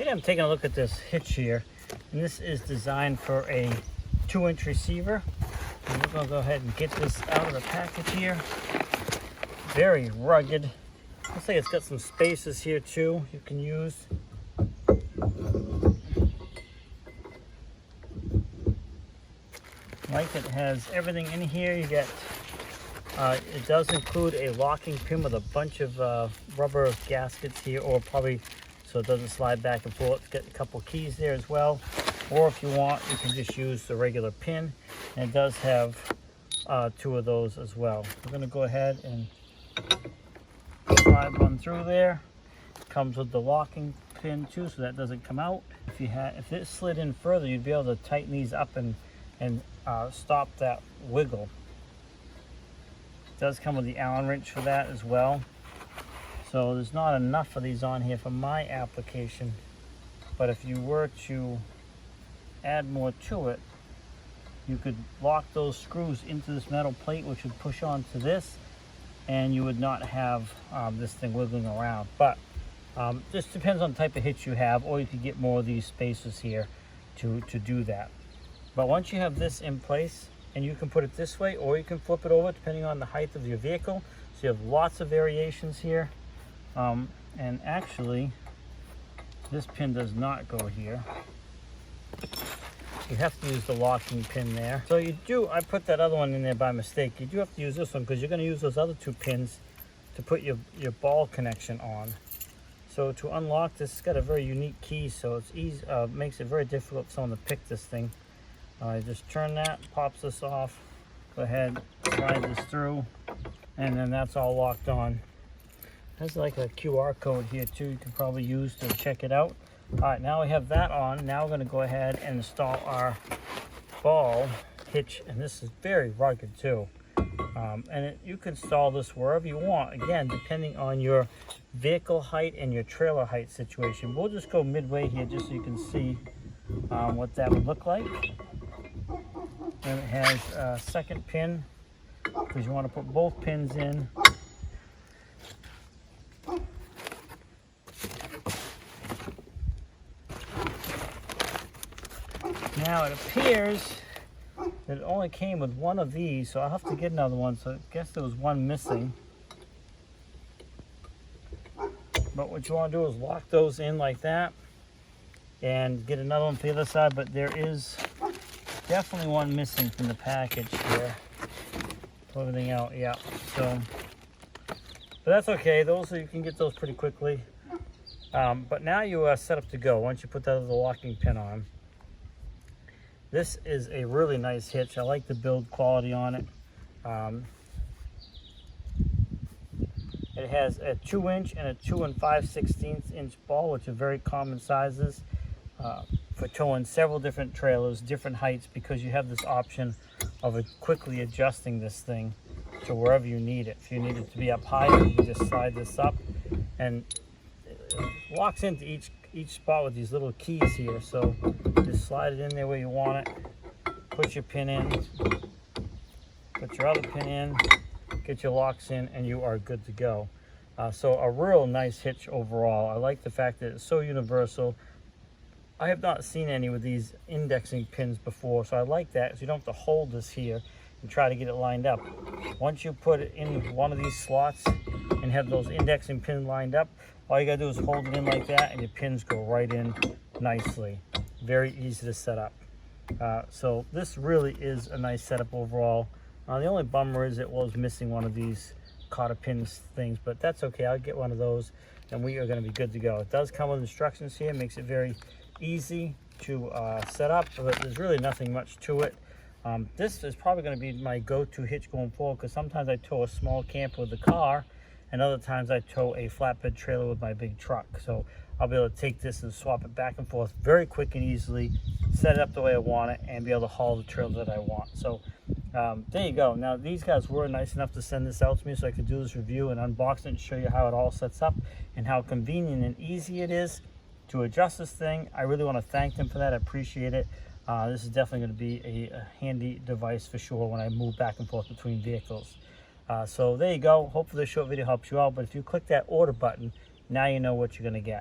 Today I'm taking a look at this hitch here, and this is designed for a 2-inch receiver. And we're going to go ahead and get this out of the package here. Very rugged. Looks like it's got some spaces here too you can use. Like it has everything in here. You get it does include a locking pin with a bunch of rubber gaskets here, or probably so it doesn't slide back and forth. Get a couple keys there as well, or if you want, you can just use the regular pin, and it does have 2 of those as well. We're going to go ahead and slide one through there. Comes with the locking pin too, so that doesn't come out. If it slid in further, you'd be able to tighten these up and stop that wiggle. It does come with the Allen wrench for that as well. So there's not enough of these on here for my application, but if you were to add more to it, you could lock those screws into this metal plate, which would push onto this, and you would not have this thing wiggling around. But just depends on the type of hitch you have, or you could get more of these spaces here to do that. But once you have this in place, and you can put it this way, or you can flip it over depending on the height of your vehicle. So you have lots of variations here. And actually, this pin does not go here. You have to use the locking pin there. So I put that other one in there by mistake. You do have to use this one because you're going to use those other 2 pins to put your ball connection on. So to unlock this, it's got a very unique key, so it's easy, makes it very difficult for someone to pick this thing. Just turn that, pops this off, go ahead, slide this through, and then that's all locked on. There's like a QR code here too you can probably use to check it out. All right, now we have that on. Now we're going to go ahead and install our ball hitch, and this is very rugged too. You can install this wherever you want, again, depending on your vehicle height and your trailer height situation. We'll just go midway here just so you can see what that would look like. And it has a second pin because you want to put both pins in. Now it appears that it only came with one of these, so I'll have to get another one. So I guess there was one missing. But what you want to do is lock those in like that and get another one for the other side. But there is definitely one missing from the package here. Pull everything out, yeah. So, but that's okay. You can get those pretty quickly. But now you are set up to go once you put that other locking pin on. This is a really nice hitch. I like the build quality on it. It has a 2-inch and a 2 5/16 inch ball, which are very common sizes for towing several different trailers, different heights, because you have this option of quickly adjusting this thing to wherever you need it. If you need it to be up higher, you just slide this up, and it locks into each spot with these little keys here. So just slide it in there where you want it, put your pin in, put your other pin in, get your locks in, and you are good to go. So a real nice hitch overall. I like the fact that it's so universal. I have not seen any with these indexing pins before, so I like that, so you don't have to hold this here and try to get it lined up. Once you put it in one of these slots and have those indexing pins lined up, all you gotta do is hold it in like that, and your pins go right in nicely. Very easy to set up. So this really is a nice setup overall. The only bummer is it was missing one of these cotter pins things, but that's okay. I'll get one of those, and we are going to be good to go. It does come with instructions here. It makes it very easy to set up, but there's really nothing much to it. This is probably going to be my go-to hitch going forward, because sometimes I tow a small camper with the car, and other times I tow a flatbed trailer with my big truck. So I'll be able to take this and swap it back and forth very quick and easily, set it up the way I want it, and be able to haul the trailer that I want. So there you go. Now these guys were nice enough to send this out to me so I could do this review and unbox it and show you how it all sets up and how convenient and easy it is to adjust this thing. I really want to thank them for that. I appreciate it. This is definitely going to be a handy device for sure when I move back and forth between vehicles. So there you go. Hopefully this short video helps you out. But if you click that order button, now you know what you're going to get.